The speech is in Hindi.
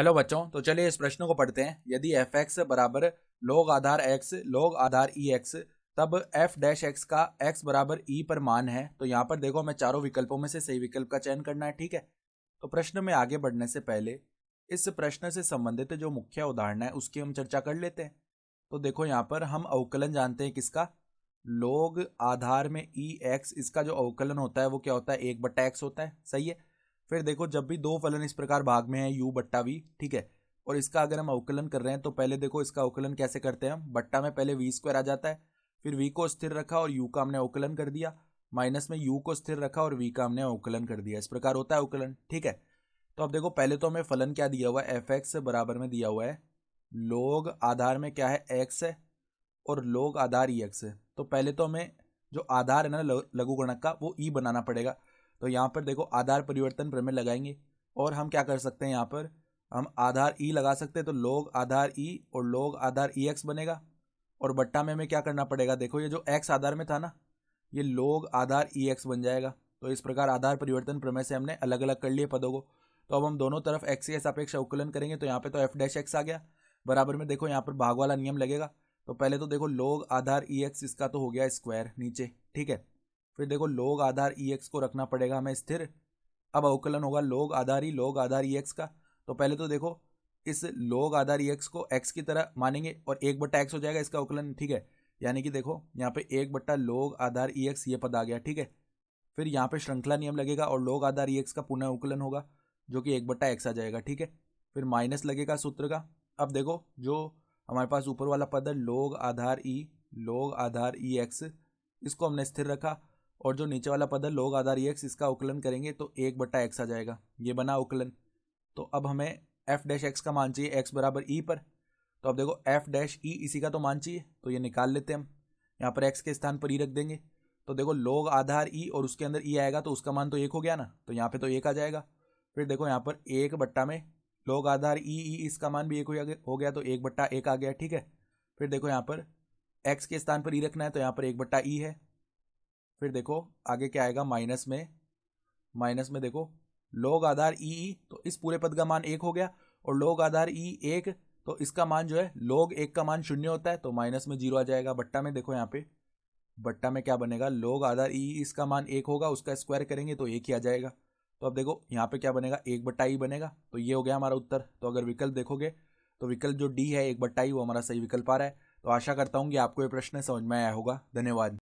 हेलो बच्चों, तो चलिए इस प्रश्न को पढ़ते हैं। यदि एफ एक्स बराबर log आधार x log आधार ई एक्स, तब एफ डैश एक्स का x बराबर ई पर मान है। तो यहाँ पर देखो, हमें चारों विकल्पों में से सही विकल्प का चयन करना है। ठीक है, तो प्रश्न में आगे बढ़ने से पहले इस प्रश्न से संबंधित जो मुख्य उदाहरण है उसकी हम चर्चा कर लेते हैं। तो देखो, यहाँ पर हम अवकलन जानते हैं किसका, log आधार में ई एक्स, इसका जो अवकलन होता है वो क्या होता है, 1/x होता है। सही है। फिर देखो, जब भी दो फलन इस प्रकार भाग में है u बट्टा वी, ठीक है, और इसका अगर हम अवकलन कर रहे हैं तो पहले देखो इसका अवकलन कैसे करते हैं हम। बट्टा में पहले वी स्क्वायर आ जाता है, फिर v को स्थिर रखा और u का हमने अवकलन कर दिया, माइनस में u को स्थिर रखा और v का हमने अवकलन कर दिया। इस प्रकार होता है अवकलन। ठीक है, तो अब देखो, पहले तो हमें फलन क्या दिया हुआ है, एफ एक्स बराबर में दिया हुआ है लोग आधार में क्या है, x है, और लोग आधार ई एक्स है। तो पहले तो हमें जो आधार है ना लघुगणक का, वो ई बनाना पड़ेगा। तो यहाँ पर देखो, आधार परिवर्तन प्रमेय लगाएंगे और हम क्या कर सकते हैं, यहाँ पर हम आधार ई लगा सकते हैं। तो लोग आधार ई और लोग आधार ई एक्स बनेगा, और बट्टा में हमें क्या करना पड़ेगा, देखो ये जो एक्स आधार में था ना, ये लोग आधार ई एक्स बन जाएगा। तो इस प्रकार आधार परिवर्तन प्रमेय से हमने अलग अलग कर लिए पदों को। तो अब हम दोनों तरफ एक्स के सापेक्ष अवकलन करेंगे। तो यहाँ पे तो एफ डैश एक्स आ गया, बराबर में देखो यहाँ पर भाग वाला नियम लगेगा। तो पहले तो देखो लोग आधार ई एक्स, इसका तो हो गया स्क्वायर नीचे। ठीक है, फिर देखो लोग आधार ई एक्स को रखना पड़ेगा हमें स्थिर। अब अवकलन होगा लोग आधार ई एक्स का। तो पहले तो देखो, इस लोग आधार ई एक्स को एक्स की तरह मानेंगे और 1/x हो जाएगा इसका अवकलन। ठीक है, यानी कि देखो यहाँ पे 1 लोग आधार ई एक्स ये पद आ गया। ठीक है, फिर यहाँ पे श्रृंखला नियम लगेगा और लोग आधार ई एक्स का पुनः अवकलन होगा जो कि 1/x आ जाएगा। ठीक है, फिर माइनस लगेगा सूत्र का। अब देखो, जो हमारे पास ऊपर वाला पद है लोग आधार ई एक्स, इसको हमने स्थिर रखा, और जो नीचे वाला पद है लोग आधार ई एक्स, इसका अवकलन करेंगे तो 1/x आ जाएगा। ये बना अवकलन। तो अब हमें एफ डैश एक्स का मान चाहिए एक्स बराबर ई पर। तो अब देखो, एफ डैश ई इसी का तो मान चाहिए, तो ये निकाल लेते हैं हम। यहाँ पर एक्स के स्थान पर ई रख देंगे। तो देखो लोग आधार ई और उसके अंदर ई आएगा तो उसका मान तो 1 हो गया ना, तो यहाँ पे तो 1 आ जाएगा। फिर देखो यहाँ पर 1 में लोग आधार ई इसका मान भी 1 हो गया, तो 1/1 आ गया। ठीक है, फिर देखो यहाँ पर एक्स के स्थान पर ई रखना है, तो यहाँ पर 1/ई है। फिर देखो आगे क्या आएगा, माइनस में देखो लोग आधार ई, तो इस पूरे पद का मान 1 हो गया, और लोग आधार ई 1, तो इसका मान जो है लोग 1 का मान 0 होता है, तो माइनस में 0 आ जाएगा। बट्टा में देखो, यहाँ पे बट्टा में क्या बनेगा, लोग आधार ई इसका मान 1 होगा, उसका स्क्वायर करेंगे तो 1 ही आ जाएगा। तो अब देखो यहाँ पे क्या बनेगा, 1/ई बनेगा। तो ये हो गया हमारा उत्तर। तो अगर विकल्प देखोगे तो विकल्प जो डी है 1/ई, वो हमारा सही विकल्प आ रहा है। तो आशा करता हूँ कि आपको ये प्रश्न समझ में आया होगा। धन्यवाद।